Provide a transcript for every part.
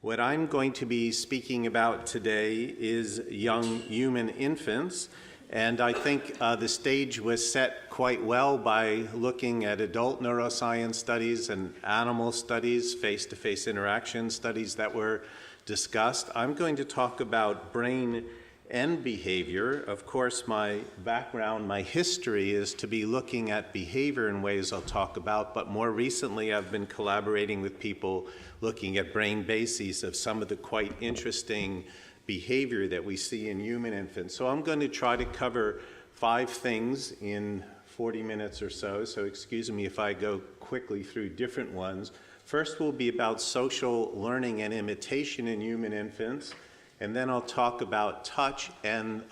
What I'm going to be speaking about today is young human infants, and I think the stage was set quite well by looking at adult neuroscience studies and animal studies, face-to-face interaction studies that were discussed. I'm going to talk about brain and behavior. Of course, my background, my history is to be looking at behavior in ways I'll talk about, but more recently I've been collaborating with people looking at brain bases of some of the quite interesting behavior that we see in human infants. So I'm going to try to cover 5 things in 40 minutes or so excuse me if I go quickly through different ones. First will be about social learning and imitation in human infants. And then I'll talk about touch and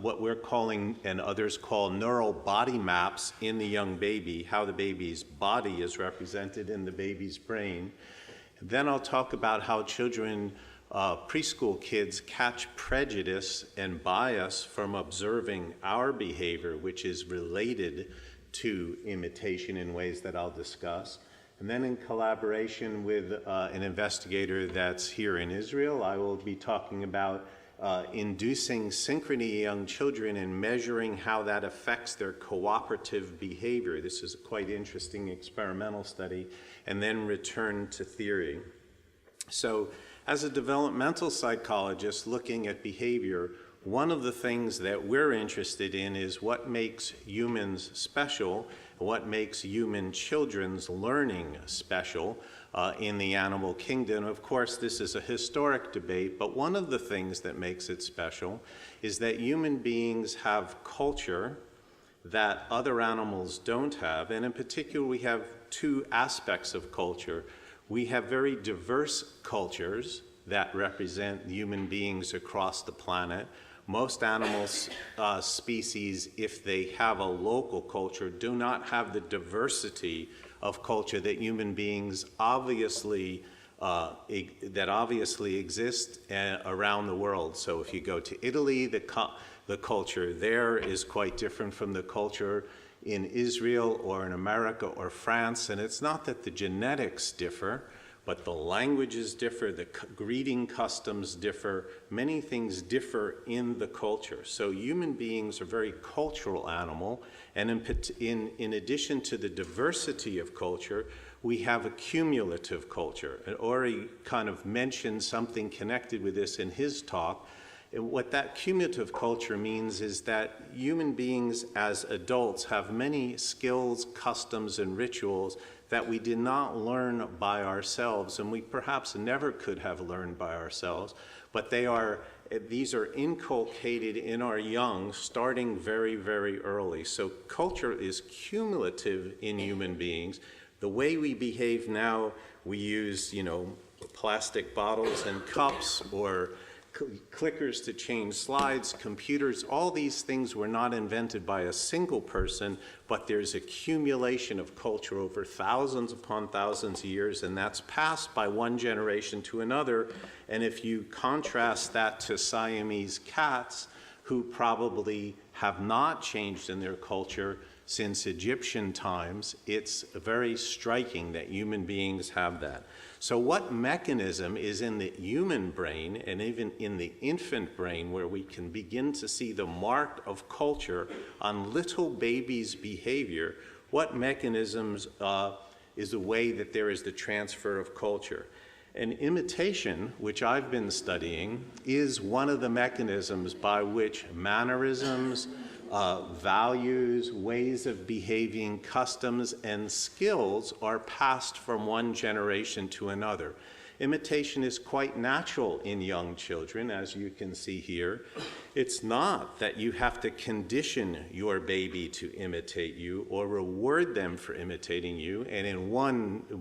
what we're calling and others call neural body maps in the young baby, how the baby's body is represented in the baby's brain. And then I'll talk about how children, preschool kids, catch prejudice and bias from observing our behavior, which is related to imitation in ways that I'll discuss. And then in collaboration with an investigator that's here in Israel, I will be talking about inducing synchrony in young children and measuring how that affects their cooperative behavior. This is a quite interesting experimental study, and then return to theory. So as a developmental psychologist looking at behavior, one of the things that we're interested in is what makes humans special, what makes human children's learning special in the animal kingdom. Of course, this is a historic debate, but one of the things that makes it special is that human beings have culture that other animals don't have, and in particular we have 2 aspects of culture. We have very diverse cultures that represent human beings across the planet. Most animal species, if they have a local culture, do not have the diversity of culture that human beings obviously exist around the world. So if you go to Italy, the culture there is quite different from the culture in Israel or in America or France. And it's not that the genetics differ, but the languages differ, the greeting customs differ, many things differ in the culture. So human beings are a very cultural animal, and in addition to the diversity of culture, we have a cumulative culture. And Ori kind of mentioned something connected with this in his talk. And what that cumulative culture means is that human beings as adults have many skills, customs, and rituals that we did not learn by ourselves, and we perhaps never could have learned by ourselves, but these are inculcated in our young starting very, very early. So culture is cumulative in human beings. The way we behave now, we use, plastic bottles and cups or clickers to change slides, computers. All these things were not invented by a single person, but there's accumulation of culture over thousands upon thousands of years, and that's passed by one generation to another. And if you contrast that to Siamese cats, who probably have not changed in their culture since Egyptian times, it's very striking that human beings have that. So what mechanism is in the human brain and even in the infant brain where we can begin to see the mark of culture on little babies' behavior? What mechanisms is the way that there is the transfer of culture? And imitation, which I've been studying, is one of the mechanisms by which mannerisms, values, ways of behaving, customs, and skills are passed from one generation to another. Imitation is quite natural in young children, as you can see here. It's not that you have to condition your baby to imitate you or reward them for imitating you. And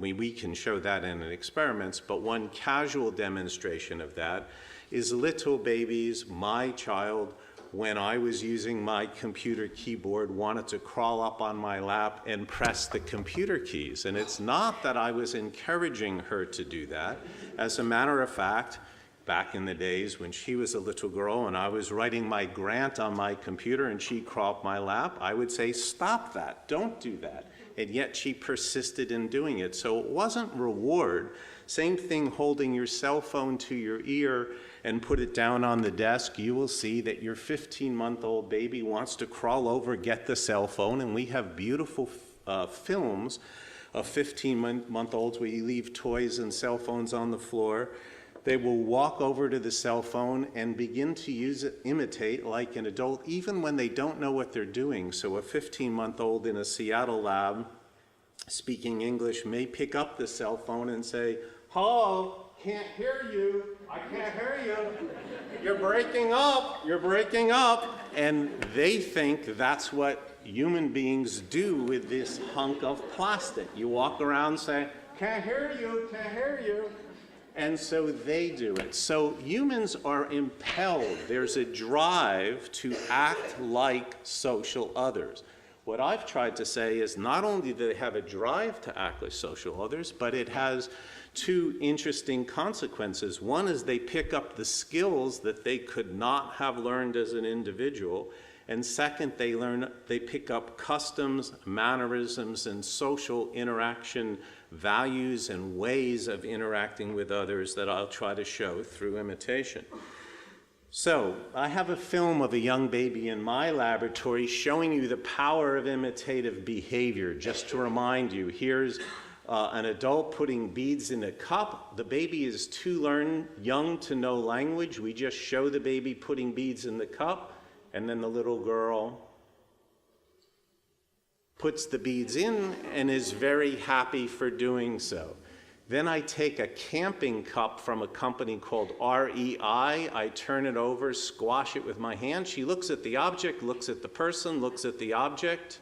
we can show that in experiments, but one casual demonstration of that is little babies, my child, when I was using my computer keyboard, wanted to crawl up on my lap and press the computer keys. And it's not that I was encouraging her to do that. As a matter of fact, back in the days when she was a little girl and I was writing my grant on my computer and she'd crawl up my lap, I would say, stop that, don't do that. and yet she persisted in doing it. So it wasn't reward. Same thing holding your cell phone to your ear and put it down on the desk. You will see that your 15-month-old baby wants to crawl over, get the cell phone, and we have beautiful films of 15-month-olds where you leave toys and cell phones on the floor. They will walk over to the cell phone and begin to use it, imitate like an adult, even when they don't know what they're doing. So a 15-month-old in a Seattle lab speaking English may pick up the cell phone and say, "Hello, can't hear you, I can't hear you, you're breaking up." And they think that's what human beings do with this hunk of plastic. You walk around saying, "Can't hear you, can't hear you." And so they do it. So humans are impelled. There's a drive to act like social others. What I've tried to say is not only do they have a drive to act like social others, but it has two interesting consequences. One is they pick up the skills that they could not have learned as an individual. And second, they pick up customs, mannerisms, and social interaction values and ways of interacting with others that I'll try to show through imitation. So I have a film of a young baby in my laboratory showing you the power of imitative behavior. Just to remind you, here's an adult putting beads in a cup. The baby is too young to know language. We just show the baby putting beads in the cup, and then the little girl puts the beads in and is very happy for doing so. Then I take a camping cup from a company called REI. I turn it over, squash it with my hand. She looks at the object, looks at the person, looks at the object,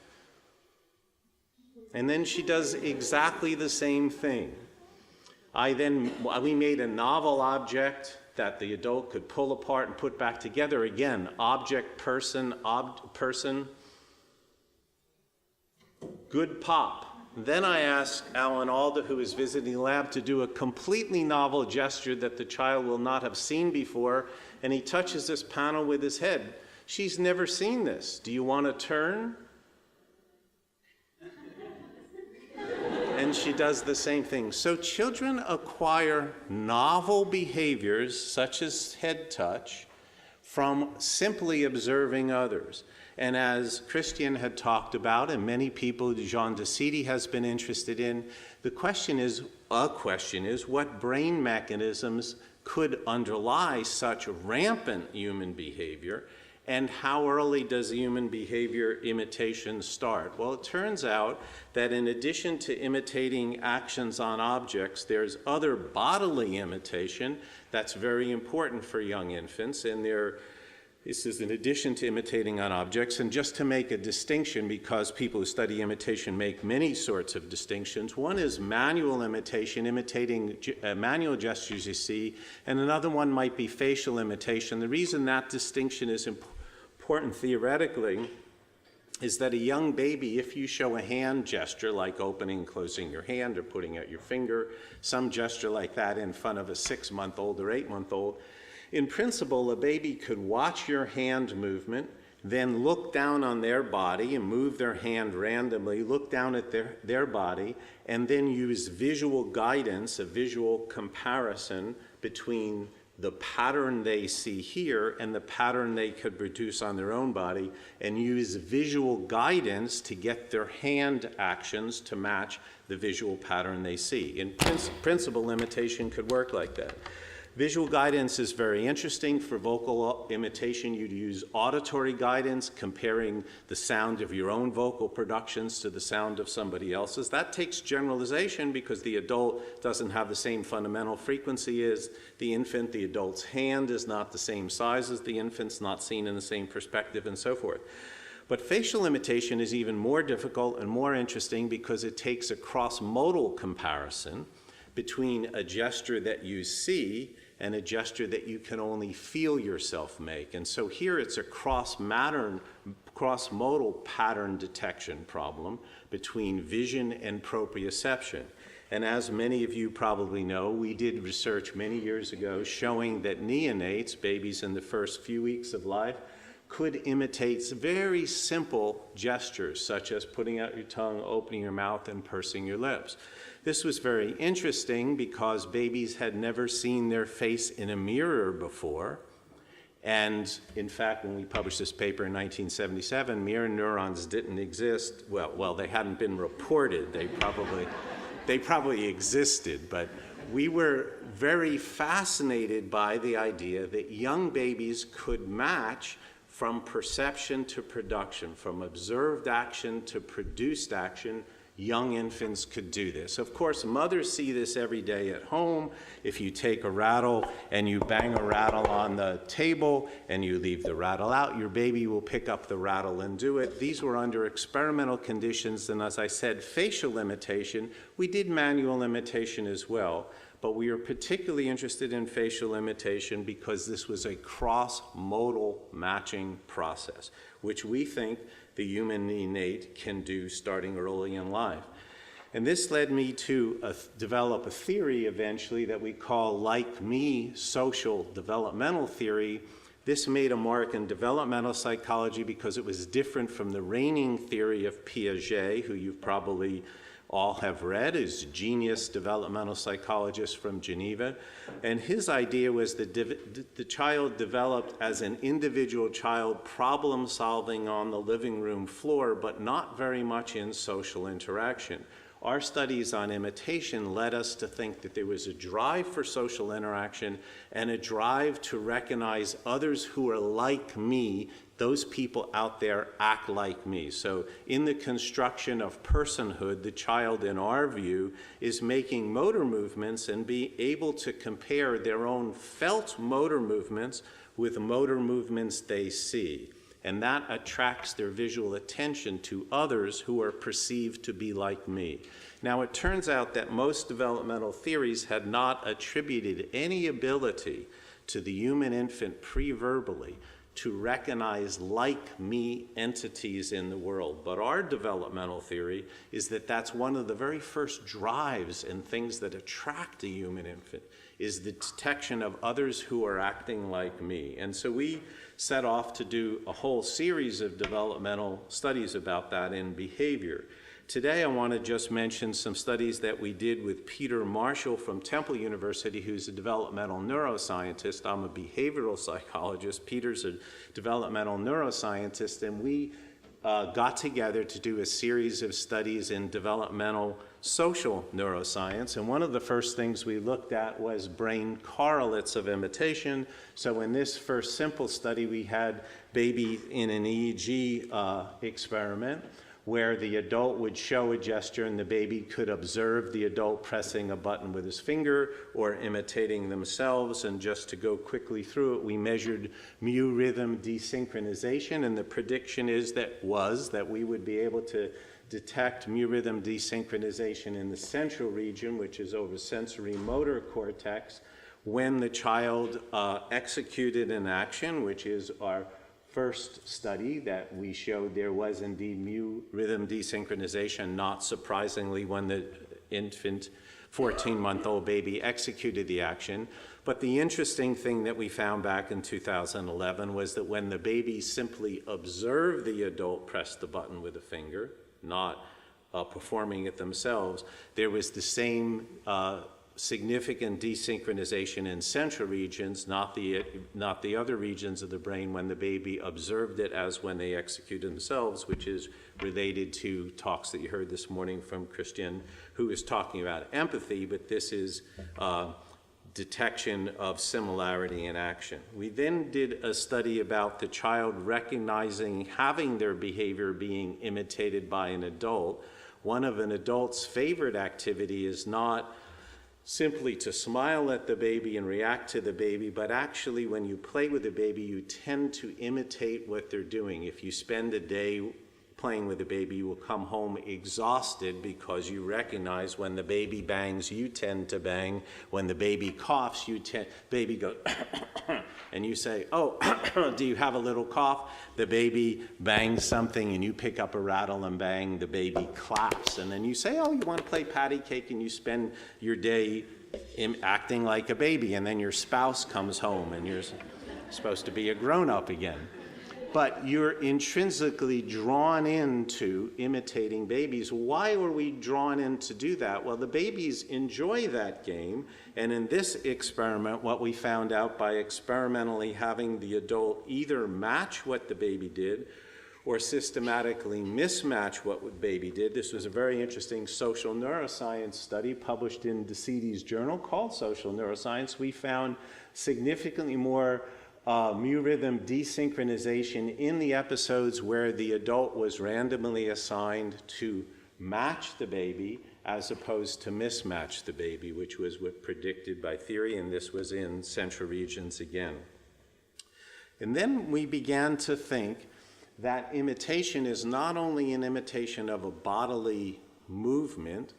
and then she does exactly the same thing. We made a novel object that the adult could pull apart and put back together. Again, object, person, person. Good pop. Then I ask Alan Alda, who is visiting the lab, to do a completely novel gesture that the child will not have seen before, and he touches this panel with his head. She's never seen this. Do you want to turn? And she does the same thing. So children acquire novel behaviors, such as head touch, from simply observing others. And as Christian had talked about, and many people, Jean de City has been interested in, the question is, what brain mechanisms could underlie such rampant human behavior, and how early does human behavior imitation start? Well, it turns out that in addition to imitating actions on objects, there's other bodily imitation that's very important for young infants, and this is in addition to imitating on objects. And just to make a distinction, because people who study imitation make many sorts of distinctions, one is manual imitation, imitating manual gestures you see, and another one might be facial imitation. The reason that distinction is important theoretically is that a young baby, if you show a hand gesture like opening and closing your hand or putting out your finger, some gesture like that in front of a 6-month-old or 8-month-old, in principle, a baby could watch your hand movement, then look down on their body and move their hand randomly, look down at their body, and then use visual guidance, a visual comparison between the pattern they see here and the pattern they could produce on their own body, and use visual guidance to get their hand actions to match the visual pattern they see. In principle, imitation could work like that. Visual guidance is very interesting. For vocal imitation, you'd use auditory guidance, comparing the sound of your own vocal productions to the sound of somebody else's. That takes generalization because the adult doesn't have the same fundamental frequency as the infant. The adult's hand is not the same size as the infant's, not seen in the same perspective, and so forth. But facial imitation is even more difficult and more interesting because it takes a cross-modal comparison between a gesture that you see and a gesture that you can only feel yourself make. And so here it's a cross-modal pattern detection problem between vision and proprioception. And as many of you probably know, we did research many years ago showing that neonates, babies in the first few weeks of life, could imitate very simple gestures, such as putting out your tongue, opening your mouth, and pursing your lips. This was very interesting because babies had never seen their face in a mirror before. And in fact, when we published this paper in 1977, mirror neurons didn't exist. Well, they hadn't been reported. They probably existed, but we were very fascinated by the idea that young babies could match from perception to production, from observed action to produced action. Young infants could do this. Of course, mothers see this every day at home. If you take a rattle and you bang a rattle on the table and you leave the rattle out, your baby will pick up the rattle and do it. These were under experimental conditions, and as I said, facial imitation. We did manual imitation as well, but we are particularly interested in facial imitation because this was a cross-modal matching process, which we think the human innate can do starting early in life. And this led me to develop a theory eventually that we call LikeMe social developmental theory. This made a mark in developmental psychology because it was different from the reigning theory of Piaget, who you probably all have read, is a genius developmental psychologist from Geneva. And his idea was that the child developed as an individual child, problem solving on the living room floor, but not very much in social interaction. Our studies on imitation led us to think that there was a drive for social interaction and a drive to recognize others who are like me. Those people out there act like me. So in the construction of personhood, the child, in our view, is making motor movements and be able to compare their own felt motor movements with motor movements they see. And that attracts their visual attention to others who are perceived to be like me. Now, it turns out that most developmental theories had not attributed any ability to the human infant pre-verbally to recognize like-me entities in the world. But our developmental theory is that that's one of the very first drives and things that attract a human infant, is the detection of others who are acting like me. And so we set off to do a whole series of developmental studies about that in behavior. Today, I want to just mention some studies that we did with Peter Marshall from Temple University, who's a developmental neuroscientist. I'm a behavioral psychologist. Peter's a developmental neuroscientist, and we got together to do a series of studies in developmental social neuroscience. And one of the first things we looked at was brain correlates of imitation. So in this first simple study, we had baby in an EEG experiment, where the adult would show a gesture and the baby could observe the adult pressing a button with his finger or imitating themselves. And just to go quickly through it, we measured mu rhythm desynchronization, and the prediction is that we would be able to detect mu rhythm desynchronization in the central region, which is over sensory motor cortex, when the child executed an action, which is our first study, that we showed there was indeed mu rhythm desynchronization, not surprisingly, when the infant 14-month-old baby executed the action. But the interesting thing that we found back in 2011 was that when the baby simply observed the adult press the button with a finger, not performing it themselves, there was the same significant desynchronization in central regions, not the other regions of the brain when the baby observed it as when they executed themselves, which is related to talks that you heard this morning from Christian, who is talking about empathy, but this is detection of similarity in action. We then did a study about the child recognizing having their behavior being imitated by an adult. One of an adult's favorite activity is not simply to smile at the baby and react to the baby, but actually when you play with the baby, you tend to imitate what they're doing. If you spend a day playing with the baby, you will come home exhausted because you recognize when the baby bangs, you tend to bang. When the baby coughs, baby goes, and you say, oh, do you have a little cough? The baby bangs something and you pick up a rattle and bang, the baby claps. And then you say, oh, you want to play patty cake, and you spend your day acting like a baby, and then your spouse comes home and you're supposed to be a grown-up again. but you're intrinsically drawn into imitating babies. Why were we drawn in to do that? Well, the babies enjoy that game, and in this experiment, what we found out by experimentally having the adult either match what the baby did or systematically mismatch what the baby did. This was a very interesting social neuroscience study published in DeCidi's journal called Social Neuroscience. We found significantly more mu rhythm desynchronization in the episodes where the adult was randomly assigned to match the baby as opposed to mismatch the baby, which was what predicted by theory, and this was in central regions again. And then we began to think that imitation is not only an imitation of a bodily movement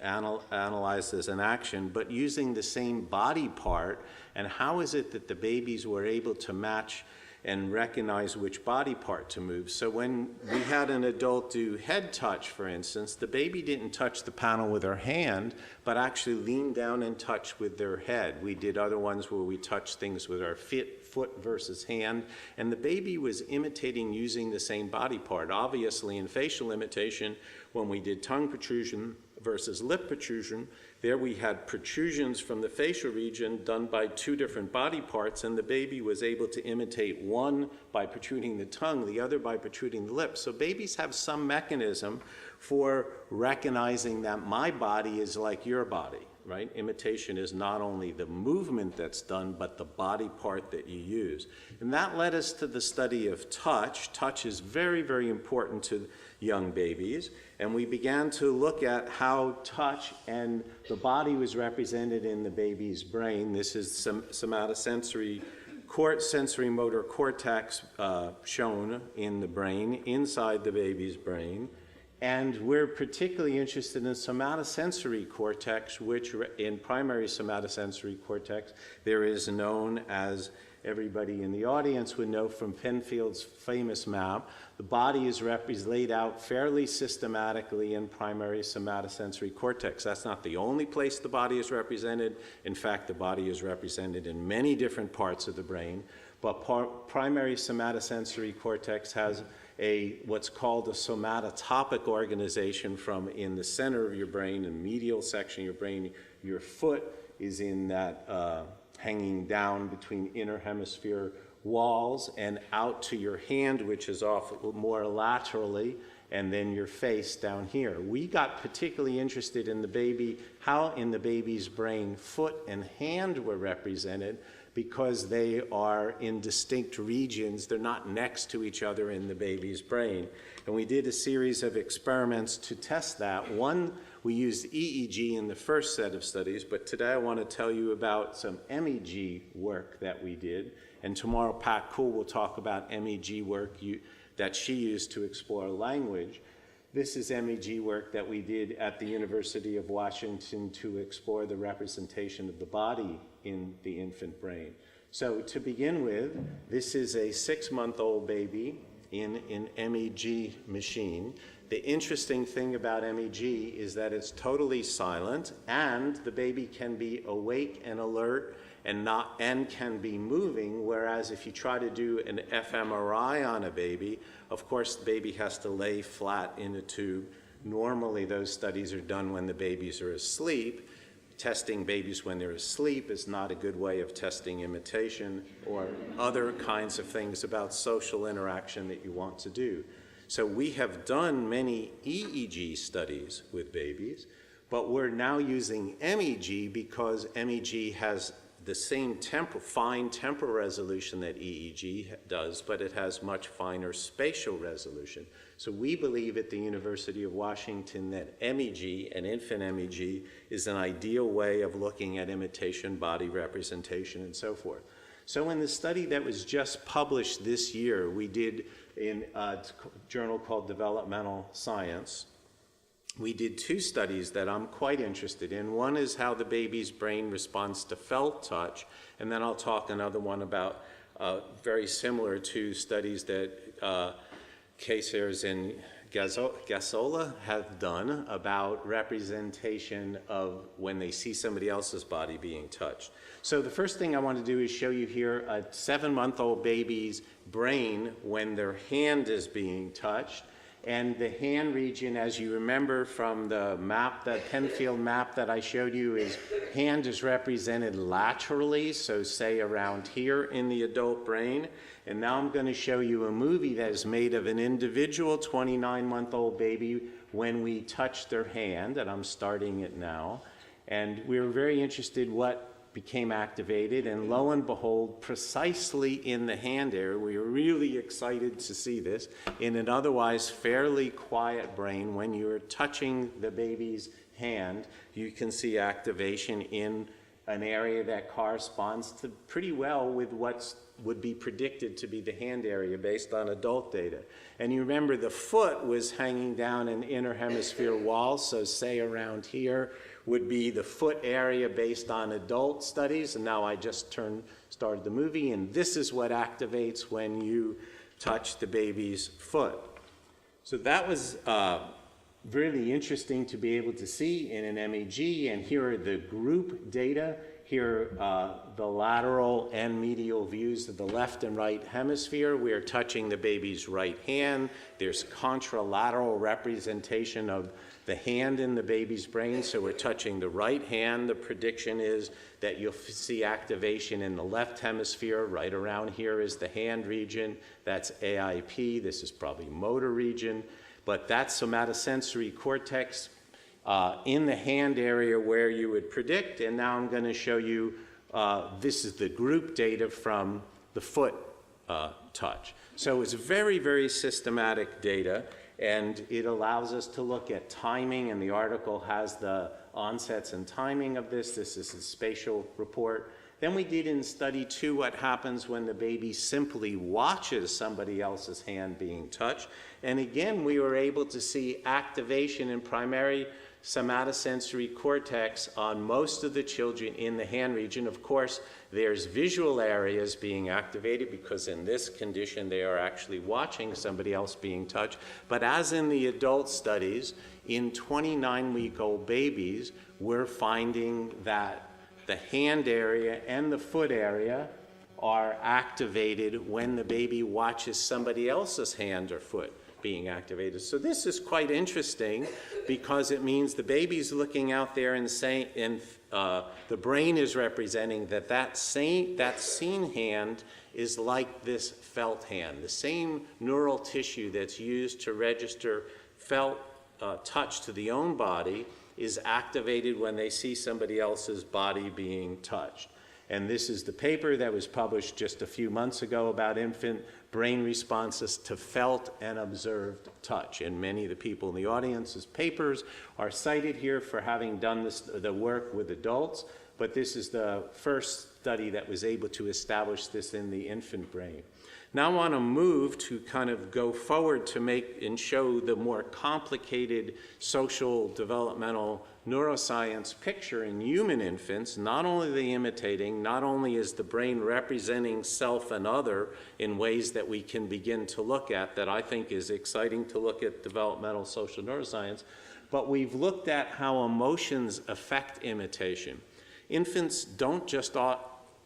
analyzed as an action, but using the same body part. And how is it that the babies were able to match and recognize which body part to move? So when we had an adult do head touch, for instance, the baby didn't touch the panel with her hand, but actually leaned down and touched with their head. We did other ones where we touched things with our foot versus hand, and the baby was imitating using the same body part. Obviously, in facial imitation, when we did tongue protrusion versus lip protrusion, there we had protrusions from the facial region done by two different body parts, and the baby was able to imitate one by protruding the tongue, the other by protruding the lips. So babies have some mechanism for recognizing that my body is like your body, right? Imitation is not only the movement that's done, but the body part that you use. And that led us to the study of touch. Touch is very, very important to young babies. And we began to look at how touch and the body was represented in the baby's brain. This is somatosensory sensory motor cortex shown in the brain, inside the baby's brain. And we're particularly interested in somatosensory cortex, which in primary somatosensory cortex, there is known as, everybody in the audience would know from Penfield's famous map, the body is laid out fairly systematically in primary somatosensory cortex. That's not the only place the body is represented. In fact, the body is represented in many different parts of the brain, but primary somatosensory cortex has what's called a somatotopic organization from in the center of your brain, in the medial section of your brain. Your foot is in that hanging down between inner hemisphere walls and out to your hand, which is off more laterally, and then your face down here. We got particularly interested in the baby, how in the baby's brain foot and hand were represented, because they are in distinct regions. They're not next to each other in the baby's brain. And we did a series of experiments to test that. One, we used EEG in the first set of studies, but today I want to tell you about some MEG work that we did. And tomorrow Pat Cool will talk about MEG work that she used to explore language. This is MEG work that we did at the University of Washington to explore the representation of the body in the infant brain. So to begin with, this is a 6-month-old baby in an MEG machine. The interesting thing about MEG is that it's totally silent, and the baby can be awake and alert and can be moving, whereas if you try to do an fMRI on a baby, of course the baby has to lay flat in a tube. Normally those studies are done when the babies are asleep. Testing babies when they're asleep is not a good way of testing imitation or other kinds of things about social interaction that you want to do. So we have done many EEG studies with babies, but we're now using MEG because MEG has the same fine temporal resolution that EEG does, but it has much finer spatial resolution. So we believe at the University of Washington that MEG, and infant MEG, is an ideal way of looking at imitation, body representation, and so forth. So in the study that was just published this year, we did in a journal called Developmental Science, we did 2 studies that I'm quite interested in. One is how the baby's brain responds to felt touch, and then I'll talk another one about very similar to studies that Kaysers and Gasola have done about representation of when they see somebody else's body being touched. So the first thing I want to do is show you here a 7-month-old baby's brain when their hand is being touched. And the hand region, as you remember from the map, the Penfield map that I showed you, is hand is represented laterally, so say around here in the adult brain. And now I'm going to show you a movie that is made of an individual 29-month-old baby when we touch their hand, and I'm starting it now. And we were very interested what became activated, and lo and behold, precisely in the hand area, we were really excited to see this, in an otherwise fairly quiet brain, when you're touching the baby's hand, you can see activation in an area that corresponds to pretty well with what would be predicted to be the hand area based on adult data. And you remember the foot was hanging down an inner hemisphere wall, so say around here would be the foot area based on adult studies. And now I just started the movie, and this is what activates when you touch the baby's foot. So that was really interesting to be able to see in an MEG, and here are the group data. Here the lateral and medial views of the left and right hemisphere. We are touching the baby's right hand. There's contralateral representation of the hand in the baby's brain, so we're touching the right hand. The prediction is that you'll see activation in the left hemisphere. Right around here is the hand region. That's AIP. This is probably motor region, but that's somatosensory cortex in the hand area where you would predict. And now I'm going to show you, this is the group data from the foot touch. So it's very, very systematic data, and it allows us to look at timing, and the article has the onsets and timing of this. This is a spatial report. Then we did in study 2 what happens when the baby simply watches somebody else's hand being touched. And again, we were able to see activation in primary somatosensory cortex on most of the children in the hand region. Of course, there's visual areas being activated because in this condition they are actually watching somebody else being touched. But as in the adult studies, in 29-week-old babies, we're finding that the hand area and the foot area are activated when the baby watches somebody else's hand or foot being activated. So this is quite interesting because it means the baby's looking out there and saying, and the brain is representing that seen hand is like this felt hand. The same neural tissue that's used to register felt touch to the own body is activated when they see somebody else's body being touched. And this is the paper that was published just a few months ago about infant brain responses to felt and observed touch. And many of the people in the audience's papers are cited here for having done the work with adults, but this is the first study that was able to establish this in the infant brain. Now I want to move to kind of go forward to make and show the more complicated social developmental neuroscience picture in human infants. Not only are they imitating, not only is the brain representing self and other in ways that we can begin to look at, that I think is exciting to look at developmental social neuroscience, but we've looked at how emotions affect imitation. Infants don't just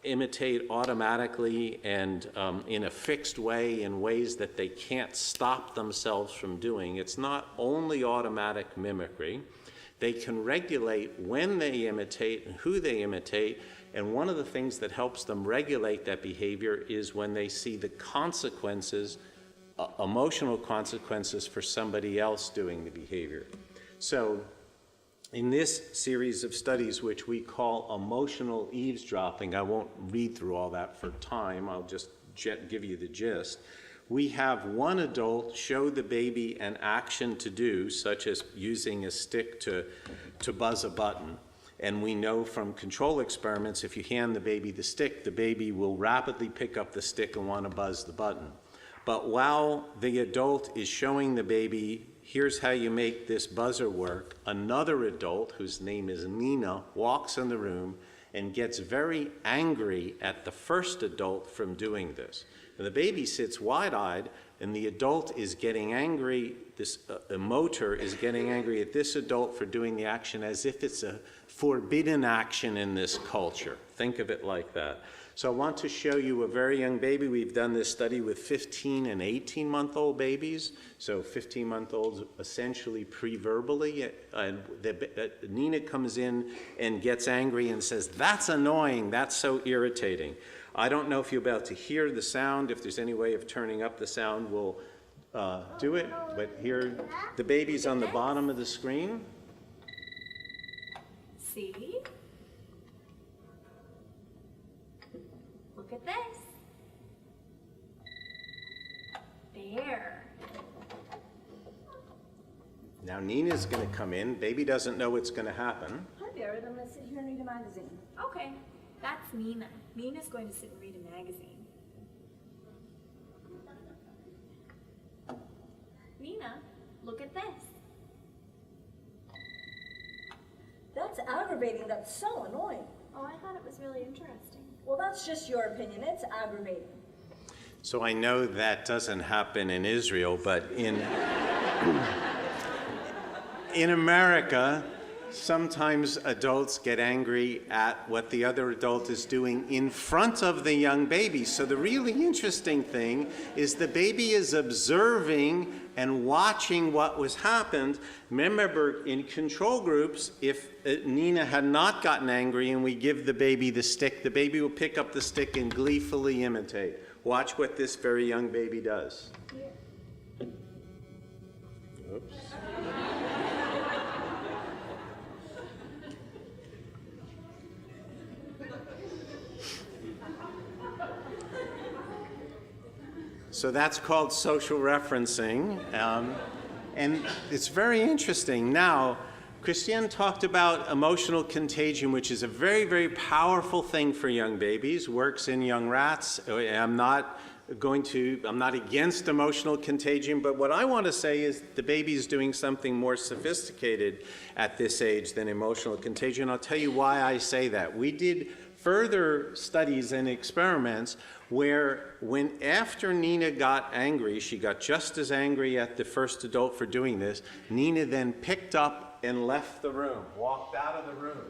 imitate automatically and in a fixed way in ways that they can't stop themselves from doing. It's not only automatic mimicry. They can regulate when they imitate and who they imitate, and one of the things that helps them regulate that behavior is when they see the consequences, emotional consequences for somebody else doing the behavior. So in this series of studies, which we call emotional eavesdropping, I won't read through all that for time, I'll just give you the gist. We have one adult show the baby an action to do, such as using a stick to buzz a button. And we know from control experiments, if you hand the baby the stick, the baby will rapidly pick up the stick and want to buzz the button. But while the adult is showing the baby, here's how you make this buzzer work, another adult, whose name is Nina, walks in the room and gets very angry at the first adult from doing this. And the baby sits wide-eyed, and the adult is getting angry this emoter is getting angry at this adult for doing the action as if it's a forbidden action in this culture. Think of it like that. So I want to show you a very young baby. We've done this study with 15 and 18-month-old babies. So 15-month-olds essentially pre-verbally. Nina comes in and gets angry and says, "That's annoying, that's so irritating." I don't know if you're about to hear the sound. If there's any way of turning up the sound, we'll do it. But here, the baby's on the bottom of the screen. See? Look at this. There. Now Nina's going to come in. Baby doesn't know what's going to happen. Hi there, I'm going to sit here and read a magazine. Okay, that's Nina. Nina's going to sit and read a magazine. Nina, look at this. That's aggravating, that's so annoying. Oh, I thought it was really interesting. Well, that's just your opinion, it's aggravating. So I know that doesn't happen in Israel, but in America, sometimes adults get angry at what the other adult is doing in front of the young baby. So the really interesting thing is the baby is observing and watching what was happened. Remember, in control groups, if Nina had not gotten angry and we give the baby the stick, the baby will pick up the stick and gleefully imitate. Watch what this very young baby does. Oops. So that's called social referencing, and it's very interesting. Now, Christiane talked about emotional contagion, which is a very, very powerful thing for young babies, works in young rats. I'm not against emotional contagion, but what I want to say is the baby is doing something more sophisticated at this age than emotional contagion. I'll tell you why I say that. We did further studies and experiments where after Nina got angry, she got just as angry at the first adult for doing this, Nina then picked up and left the room, walked out of the room,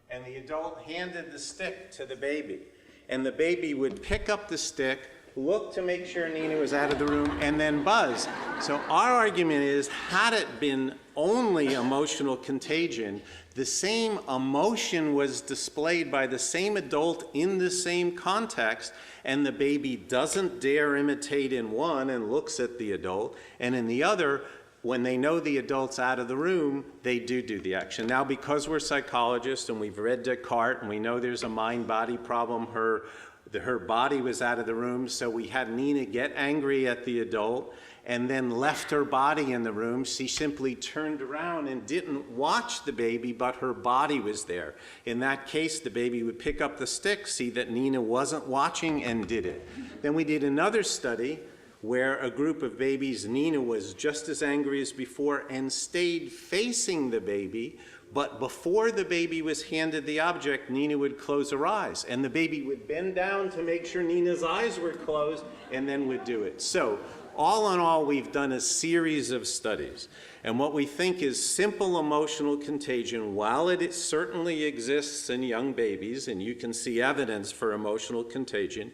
and the adult handed the stick to the baby. And the baby would pick up the stick, look to make sure Nina was out of the room, and then buzz. So our argument is, had it been only emotional contagion, the same emotion was displayed by the same adult in the same context, and the baby doesn't dare imitate in one and looks at the adult, and in the other, when they know the adult's out of the room, they do the action. Now, because we're psychologists and we've read Descartes and we know there's a mind-body problem, her body was out of the room, so we had Nina get angry at the adult and then left her body in the room. She simply turned around and didn't watch the baby, but her body was there. In that case, the baby would pick up the stick, see that Nina wasn't watching, and did it. Then we did another study where a group of babies, Nina was just as angry as before and stayed facing the baby, but before the baby was handed the object, Nina would close her eyes, and the baby would bend down to make sure Nina's eyes were closed, and then would do it. So, all in all, we've done a series of studies, and what we think is simple emotional contagion, while it certainly exists in young babies, and you can see evidence for emotional contagion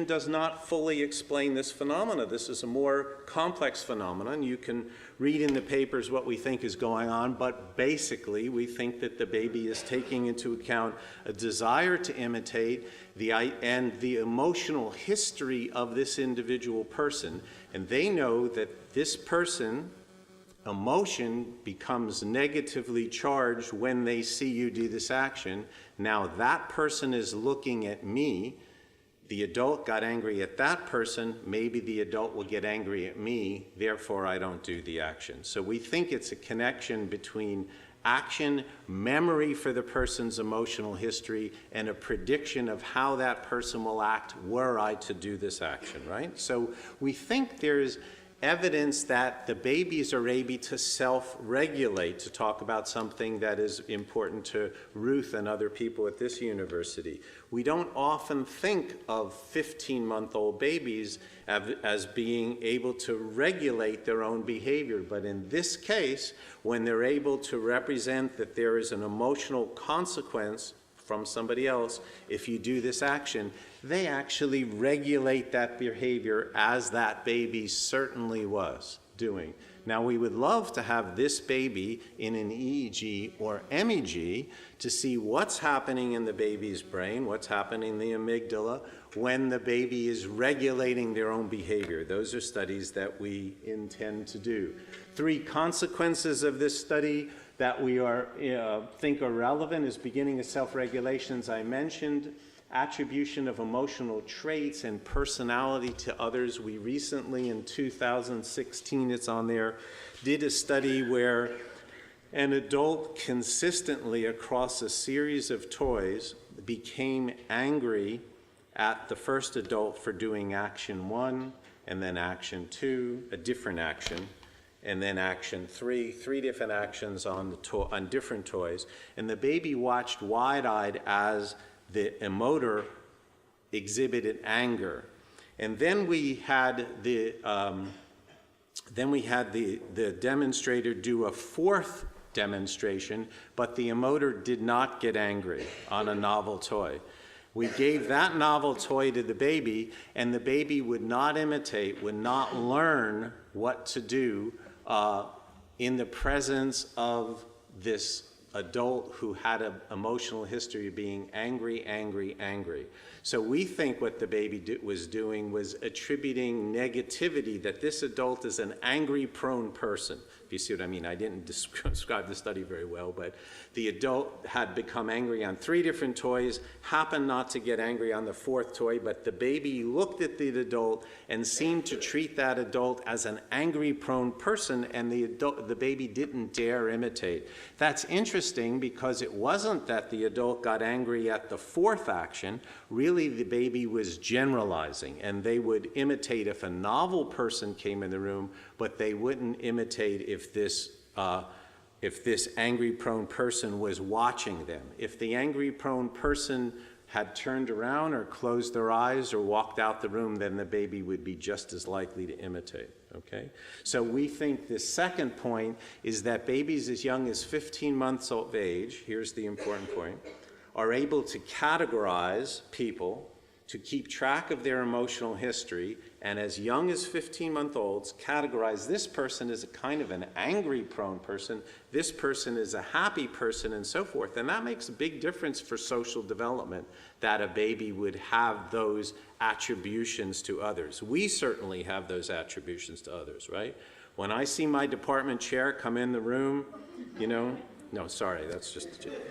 does not fully explain this phenomena. This is a more complex phenomenon. You can read in the papers what we think is going on, but basically we think that the baby is taking into account a desire to imitate and the emotional history of this individual person. And they know that this person, emotion becomes negatively charged when they see you do this action. Now that person is looking at me. The adult got angry at that person, maybe the adult will get angry at me, therefore I don't do the action. So we think it's a connection between action, memory for the person's emotional history, and a prediction of how that person will act were I to do this action, right? So we think there's evidence that the babies are able to self-regulate, to talk about something that is important to Ruth and other people at this university. We don't often think of 15-month-old babies as being able to regulate their own behavior, but in this case, when they're able to represent that there is an emotional consequence from somebody else, if you do this action, they actually regulate that behavior as that baby certainly was doing. Now, we would love to have this baby in an EEG or MEG to see what's happening in the baby's brain, what's happening in the amygdala when the baby is regulating their own behavior. Those are studies that we intend to do. 3 consequences of this study that we think are relevant is beginning of self-regulation, as I mentioned, attribution of emotional traits and personality to others. We recently, in 2016, it's on there, did a study where an adult consistently across a series of toys became angry at the first adult for doing action 1, and then action 2, a different action, and then action 3 different actions on different toys. And the baby watched wide-eyed as the emoter exhibited anger. And then we had the demonstrator do a 4th demonstration, but the emoter did not get angry on a novel toy. We gave that novel toy to the baby, and the baby would not imitate, would not learn what to do in the presence of this adult who had an emotional history of being angry, angry, angry. So we think what the baby was doing was attributing negativity, that this adult is an angry-prone person. If you see what I mean, I didn't describe the study very well, but the adult had become angry on 3 different toys, happened not to get angry on the 4th toy, but the baby looked at the adult and seemed to treat that adult as an angry-prone person, and the baby didn't dare imitate. That's interesting because it wasn't that the adult got angry at the 4th action. Really, the baby was generalizing, and they would imitate if a novel person came in the room, but they wouldn't imitate if this angry-prone person was watching them. If the angry-prone person had turned around or closed their eyes or walked out the room, then the baby would be just as likely to imitate, okay? So we think the second point is that babies as young as 15 months of age, here's the important point, are able to categorize people, to keep track of their emotional history, and as young as 15-month-olds categorize this person as a kind of an angry-prone person, this person is a happy person, and so forth. And that makes a big difference for social development, that a baby would have those attributions to others. We certainly have those attributions to others, right? When I see my department chair come in the room, no, sorry, that's just a joke.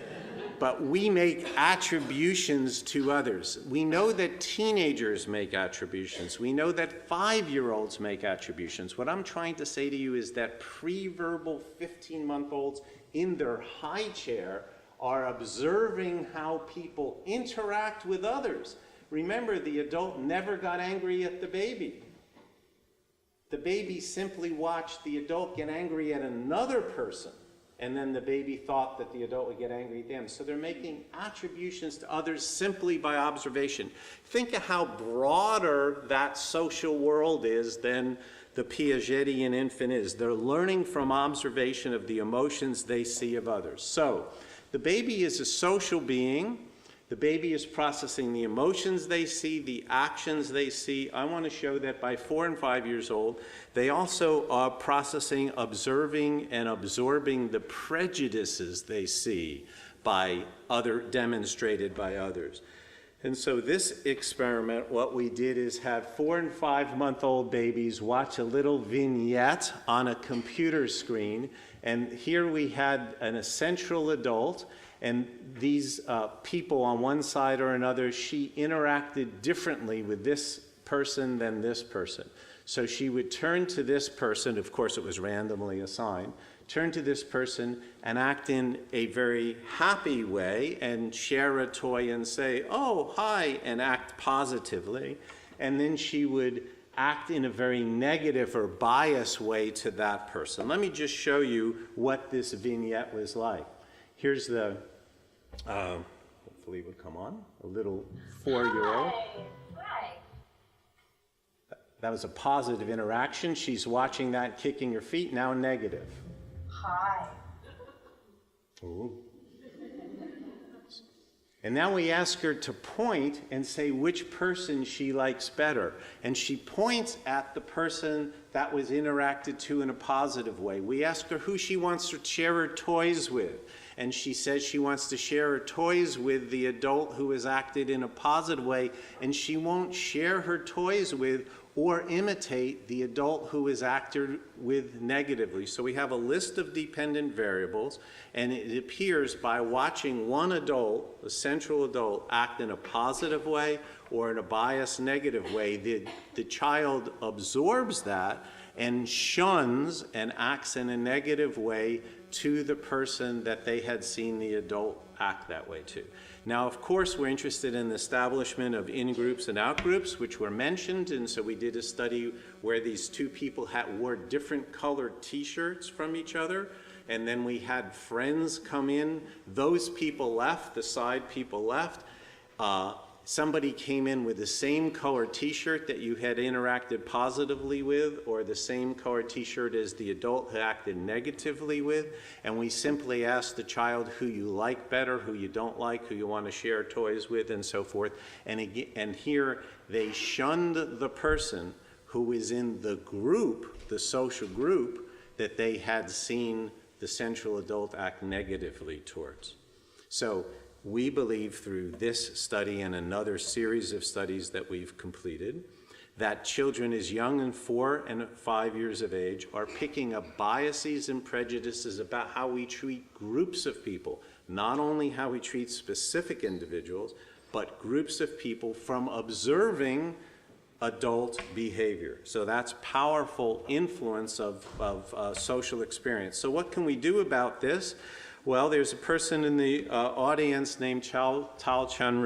But we make attributions to others. We know that teenagers make attributions. We know that 5-year-olds make attributions. What I'm trying to say to you is that pre-verbal 15-month-olds in their high chair are observing how people interact with others. Remember, the adult never got angry at the baby. The baby simply watched the adult get angry at another person, and then the baby thought that the adult would get angry at them. So they're making attributions to others simply by observation. Think of how broader that social world is than the Piagetian infant is. They're learning from observation of the emotions they see of others. So the baby is a social being. The baby is processing the emotions they see, the actions they see. I want to show that by 4 and 5 years old, they also are processing, observing, and absorbing the prejudices they see demonstrated by others. And so this experiment, what we did is have 4 and 5-month-old babies watch a little vignette on a computer screen. And here we had an essential adult, and these people on one side or another, she interacted differently with this person than this person. So she would turn to this person, of course it was randomly assigned, turn to this person and act in a very happy way and share a toy and say, "Oh, hi," and act positively. And then she would act in a very negative or biased way to that person. Let me just show you what this vignette was like. Here's the, hopefully it would come on, a little 4-year-old. Hi. That was a positive interaction. She's watching that, kicking her feet, now negative. Hi. Ooh. And now we ask her to point and say which person she likes better. And she points at the person that was interacted to in a positive way. We ask her who she wants to share her toys with. And she says she wants to share her toys with the adult who has acted in a positive way. And she won't share her toys with or imitate the adult who is acted with negatively. So we have a list of dependent variables, and it appears by watching one adult, a central adult, act in a positive way or in a biased negative way, the child absorbs that and shuns and acts in a negative way to the person that they had seen the adult act that way to. Now, of course, we're interested in the establishment of in-groups and out-groups, which were mentioned, and so we did a study where these two people wore different colored t-shirts from each other, and then we had friends come in. Those people left, the side people left. Somebody came in with the same colored t-shirt that you had interacted positively with, or the same colored t-shirt as the adult who acted negatively with, and we simply asked the child who you like better, who you don't like, who you want to share toys with, and so forth. And here they shunned the person who is in the group, the social group, that they had seen the central adult act negatively towards. So we believe through this study and another series of studies that we've completed that children as young as 4 and 5 years of age are picking up biases and prejudices about how we treat groups of people, not only how we treat specific individuals, but groups of people from observing adult behavior. So that's powerful influence of social experience. So what can we do about this? Well, there's a person in the audience named Talchan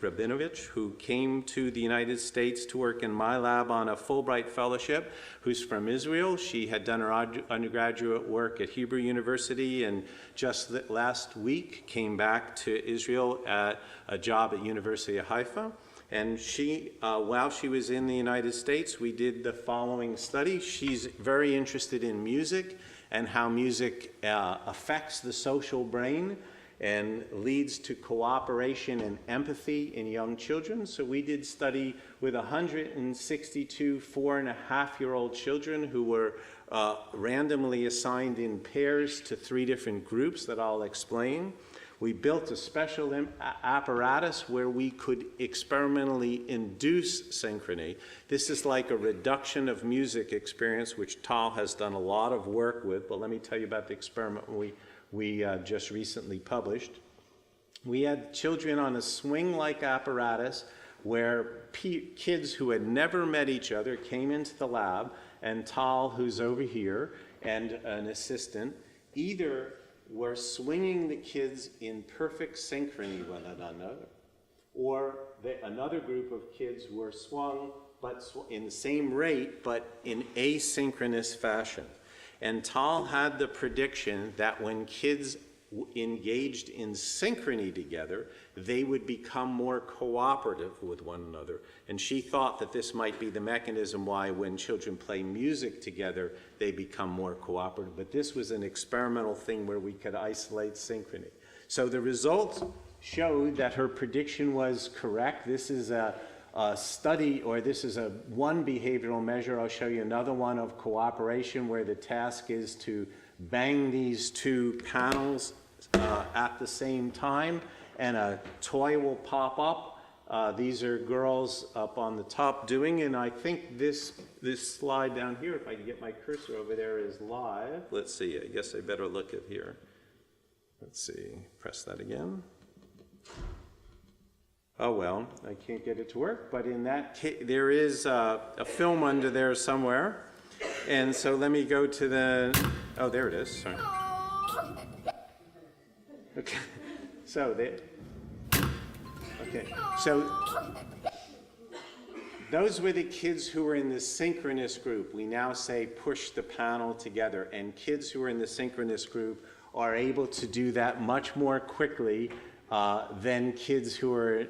Rabinovich, who came to the United States to work in my lab on a Fulbright fellowship, who's from Israel. She had done her undergraduate work at Hebrew University and just last week came back to Israel at a job at University of Haifa. And she, while she was in the United States, we did the following study. She's very interested in music and how music affects the social brain and leads to cooperation and empathy in young children. So we did study with 162 4.5-year-old children who were randomly assigned in pairs to 3 different groups that I'll explain. We built a special apparatus where we could experimentally induce synchrony. This is like a reduction of music experience, which Tal has done a lot of work with, but let me tell you about the experiment we just recently published. We had children on a swing-like apparatus where kids who had never met each other came into the lab, and Tal, who's over here, and an assistant, either were swinging the kids in perfect synchrony with one another, or another group of kids were swung but in the same rate, but in asynchronous fashion. And Tal had the prediction that when kids engaged in synchrony together, they would become more cooperative with one another. And she thought that this might be the mechanism why when children play music together, they become more cooperative. But this was an experimental thing where we could isolate synchrony. So the results showed that her prediction was correct. This is a study, or this is one behavioral measure. I'll show you another one of cooperation where the task is to bang these 2 panels at the same time, and a toy will pop up. These are girls up on the top doing, and I think this slide down here, if I can get my cursor over there, is live. Let's see, I guess I better look at here. Let's see, press that again. Oh well, I can't get it to work, but in that case, there is a film under there somewhere. And so let me go to the, oh, there it is, sorry. Okay, so Those were the kids who were in the synchronous group. We now say push the panel together, and kids who are in the synchronous group are able to do that much more quickly than kids who are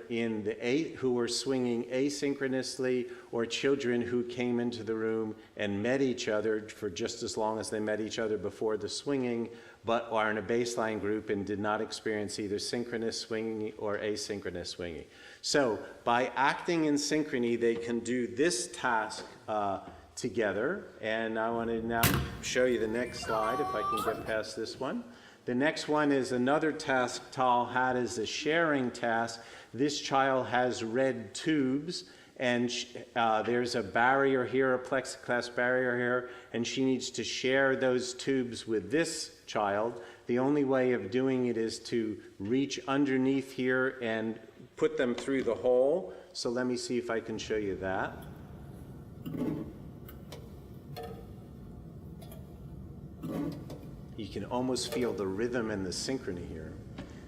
who were swinging asynchronously, or children who came into the room and met each other for just as long as they met each other before the swinging, but are in a baseline group and did not experience either synchronous swinging or asynchronous swinging. So by acting in synchrony, they can do this task together. And I want to now show you the next slide, if I can get past this one. The next one is another task Tal had, is a sharing task. This child has red tubes, and there's a barrier here, a plexiglass barrier here, and she needs to share those tubes with this child. The only way of doing it is to reach underneath here and put them through the hole. So let me see if I can show you that. You can almost feel the rhythm and the synchrony here.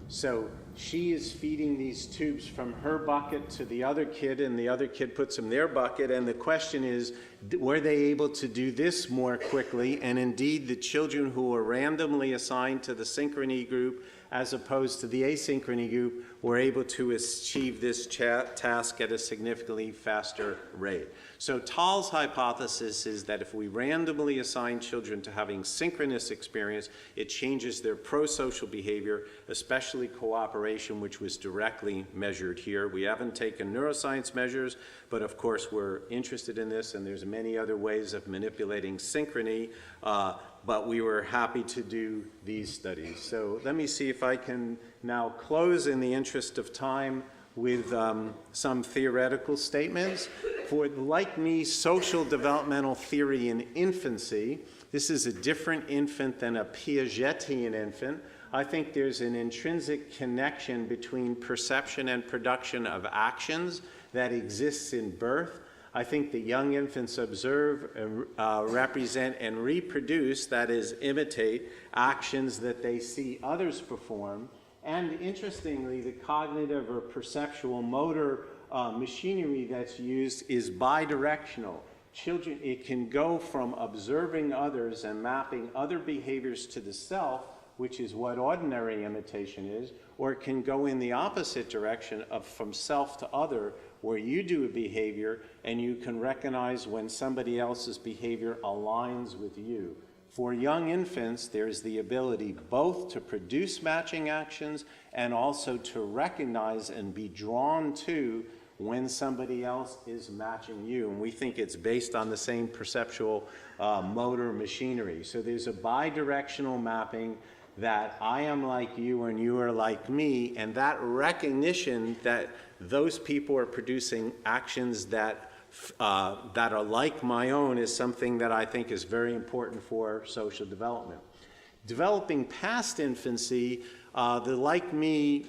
So she is feeding these tubes from her bucket to the other kid, and the other kid puts them in their bucket. And the question is, were they able to do this more quickly? And indeed, the children who were randomly assigned to the synchrony group as opposed to the asynchrony group were able to achieve this task at a significantly faster rate. So Tal's hypothesis is that if we randomly assign children to having synchronous experience, it changes their pro-social behavior, especially cooperation, which was directly measured here. We haven't taken neuroscience measures, but of course we're interested in this, and there's many other ways of manipulating synchrony, but we were happy to do these studies. So let me see if I can now close in the interest of time with some theoretical statements. For LikeMe social developmental theory in infancy, this is a different infant than a Piagetian infant. I think there's an intrinsic connection between perception and production of actions that exists in birth. I think that young infants observe, represent, and reproduce, that is, imitate, actions that they see others perform. And interestingly, the cognitive or perceptual motor machinery that's used is bidirectional. Children, it can go from observing others and mapping other behaviors to the self, which is what ordinary imitation is, or it can go in the opposite direction of from self to other, where you do a behavior and you can recognize when somebody else's behavior aligns with you. For young infants, there's the ability both to produce matching actions and also to recognize and be drawn to when somebody else is matching you. And we think it's based on the same perceptual motor machinery. So there's a bidirectional mapping that I am like you and you are like me, and that recognition that those people are producing actions that are like my own is something that I think is very important for social development. Developing past infancy, the LikeMe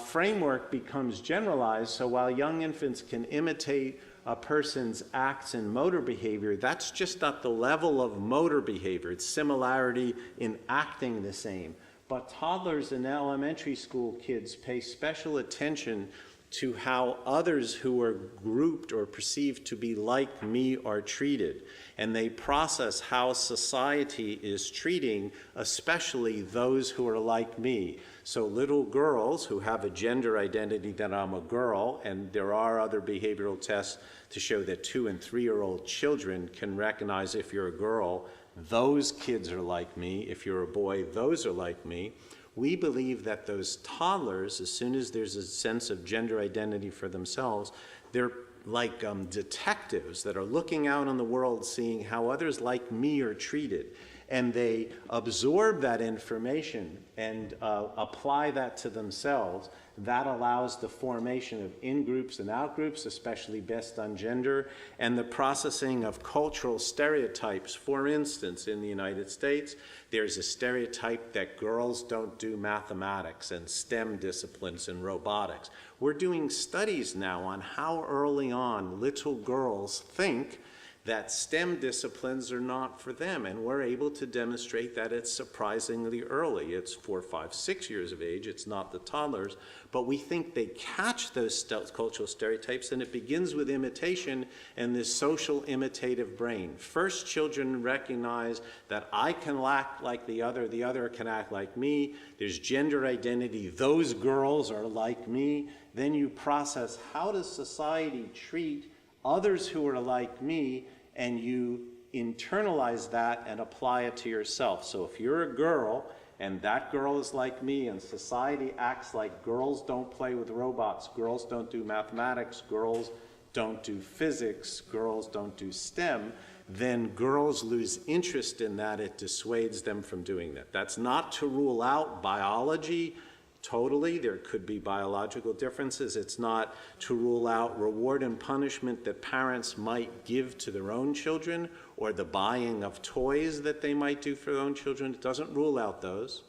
framework becomes generalized, so while young infants can imitate a person's acts and motor behavior, that's just at the level of motor behavior. It's similarity in acting the same. But toddlers and elementary school kids pay special attention to how others who are grouped or perceived to be like me are treated. And they process how society is treating, especially those who are like me. So little girls who have a gender identity that I'm a girl, and there are other behavioral tests to show that 2- and 3-year-old children can recognize if you're a girl, those kids are like me. If you're a boy, those are like me. We believe that those toddlers, as soon as there's a sense of gender identity for themselves, they're like detectives that are looking out on the world, seeing how others like me are treated. And they absorb that information and apply that to themselves. That allows the formation of in-groups and out-groups, especially based on gender, and the processing of cultural stereotypes. For instance, in the United States, there's a stereotype that girls don't do mathematics and STEM disciplines and robotics. We're doing studies now on how early on little girls think that STEM disciplines are not for them. And we're able to demonstrate that it's surprisingly early. It's 4, 5, 6 years of age. It's not the toddlers. But we think they catch those cultural stereotypes, and it begins with imitation and this social imitative brain. First, children recognize that I can act like the other can act like me. There's gender identity. Those girls are like me. Then you process, how does society treat others who are like me, and you internalize that and apply it to yourself. So if you're a girl and that girl is like me and society acts like girls don't play with robots, girls don't do mathematics, girls don't do physics, girls don't do STEM, then girls lose interest in that. It dissuades them from doing that. That's not to rule out biology. Totally, there could be biological differences. It's not to rule out reward and punishment that parents might give to their own children, or the buying of toys that they might do for their own children. It doesn't rule out those.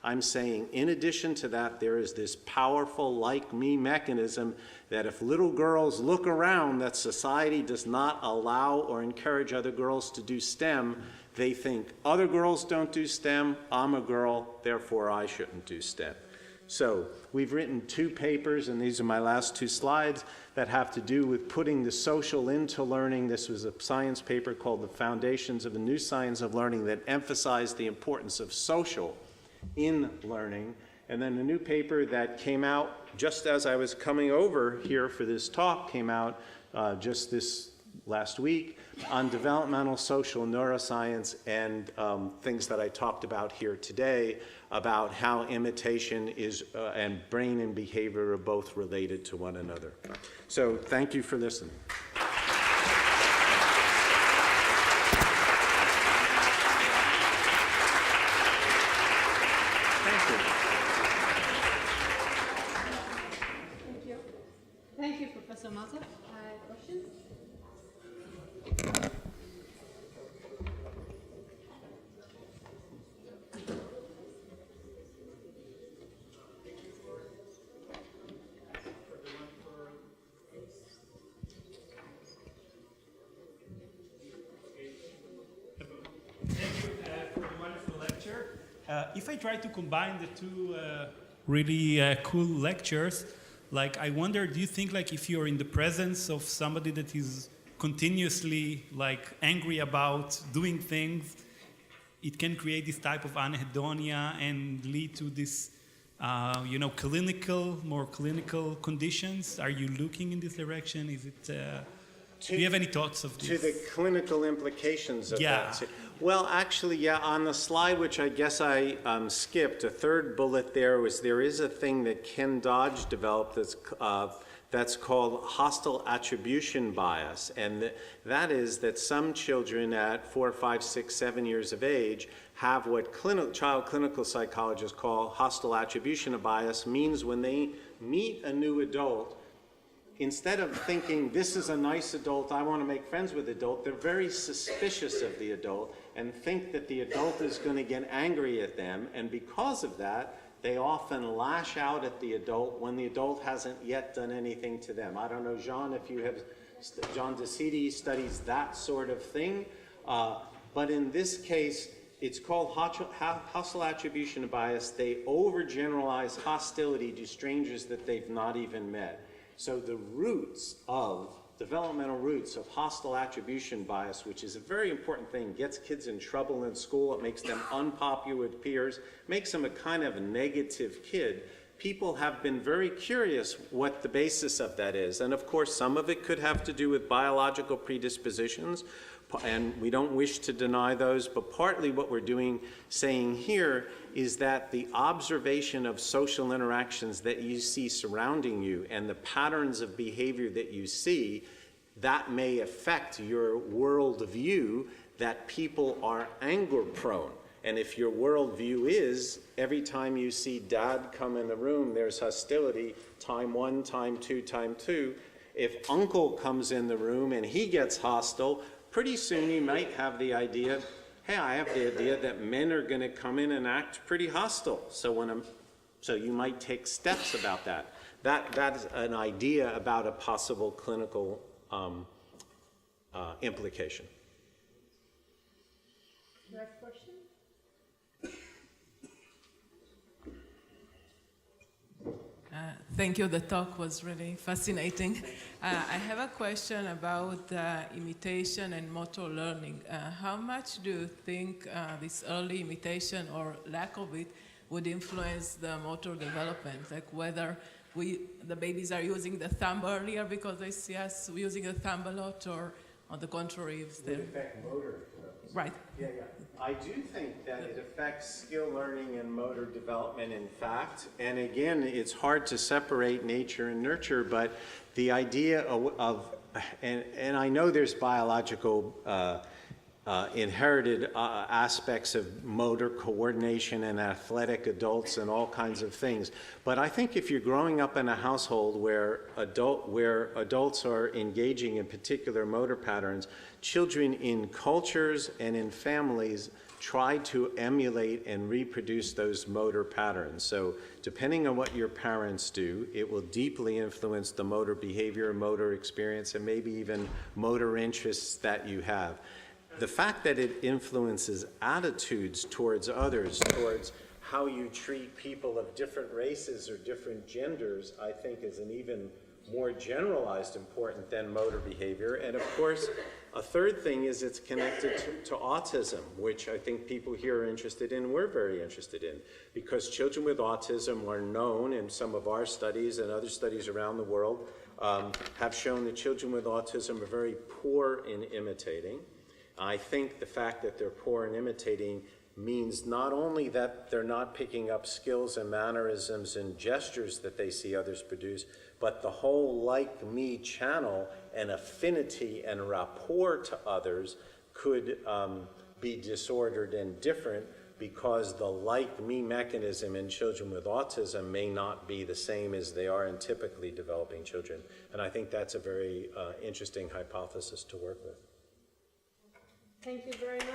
I'm saying, in addition to that, there is this powerful like-me mechanism that if little girls look around that society does not allow or encourage other girls to do STEM, they think, other girls don't do STEM, I'm a girl, therefore I shouldn't do STEM. So we've written 2 papers, and these are my last 2 slides, that have to do with putting the social into learning. This was a science paper called The Foundations of the New Science of Learning that emphasized the importance of social in learning. And then a new paper that came out just as I was coming over here for this talk, came out just this last week, on developmental social neuroscience and things that I talked about here today, about how imitation is and brain and behavior are both related to one another. So thank you for listening. Thank you, Professor Meltzoff. Questions? If I try to combine the 2 really cool lectures, like I wonder, do you think like if you're in the presence of somebody that is continuously like angry about doing things, it can create this type of anhedonia and lead to this, more clinical conditions? Are you looking in this direction? Is it? Do you have any thoughts of this? To the clinical implications of Yeah. that. Well, actually, yeah, on the slide, which I guess I skipped, a 3rd bullet there is a thing that Ken Dodge developed that's called hostile attribution bias. And that is that some children at 4, 5, 6, 7 years of age have what child clinical psychologists call hostile attribution bias, means when they meet a new adult, instead of thinking, this is a nice adult, I want to make friends with the adult, they're very suspicious of the adult and think that the adult is going to get angry at them. And because of that, they often lash out at the adult when the adult hasn't yet done anything to them. I don't know, Jean, if you have, Jean Decidi studies that sort of thing. But in this case, it's called hostile attribution bias. They overgeneralize hostility to strangers that they've not even met. So the developmental roots of hostile attribution bias, which is a very important thing, gets kids in trouble in school, it makes them unpopular with peers, makes them a kind of a negative kid. People have been very curious what the basis of that is. And of course, some of it could have to do with biological predispositions, and we don't wish to deny those, but partly what we're saying here is that the observation of social interactions that you see surrounding you and the patterns of behavior that you see, that may affect your worldview, that people are anger prone. And if your worldview is, every time you see dad come in the room, there's hostility, time 1, time 2, time 2. If uncle comes in the room and he gets hostile, pretty soon you might have the idea, hey, I have the idea that men are going to come in and act pretty hostile. So you might take steps about that. That's an idea about a possible clinical implication. Next question. Thank you. The talk was really fascinating. I have a question about imitation and motor learning. How much do you think this early imitation or lack of it would influence the motor development? Like whether the babies are using the thumb earlier because they see us using the thumb a lot, or on the contrary, if they're... affect motor. Right. Yeah. I do think that it affects skill learning and motor development, in fact. And again, it's hard to separate nature and nurture, but the idea and I know there's biological inherited aspects of motor coordination and athletic adults and all kinds of things. But I think if you're growing up in a household where adults are engaging in particular motor patterns, children in cultures and in families try to emulate and reproduce those motor patterns. So depending on what your parents do, it will deeply influence the motor behavior, motor experience, and maybe even motor interests that you have. The fact that it influences attitudes towards others, towards how you treat people of different races or different genders, I think is an even more generalized important than motor behavior. And of course, a third thing is it's connected to autism, which I think people here are interested in, we're very interested in, because children with autism are known in some of our studies and other studies around the world have shown that children with autism are very poor in imitating. I think the fact that they're poor in imitating means not only that they're not picking up skills and mannerisms and gestures that they see others produce, but the whole LikeMe channel and affinity and rapport to others could be disordered and different, because the LikeMe mechanism in children with autism may not be the same as they are in typically developing children. And I think that's a very interesting hypothesis to work with. Thank you very much.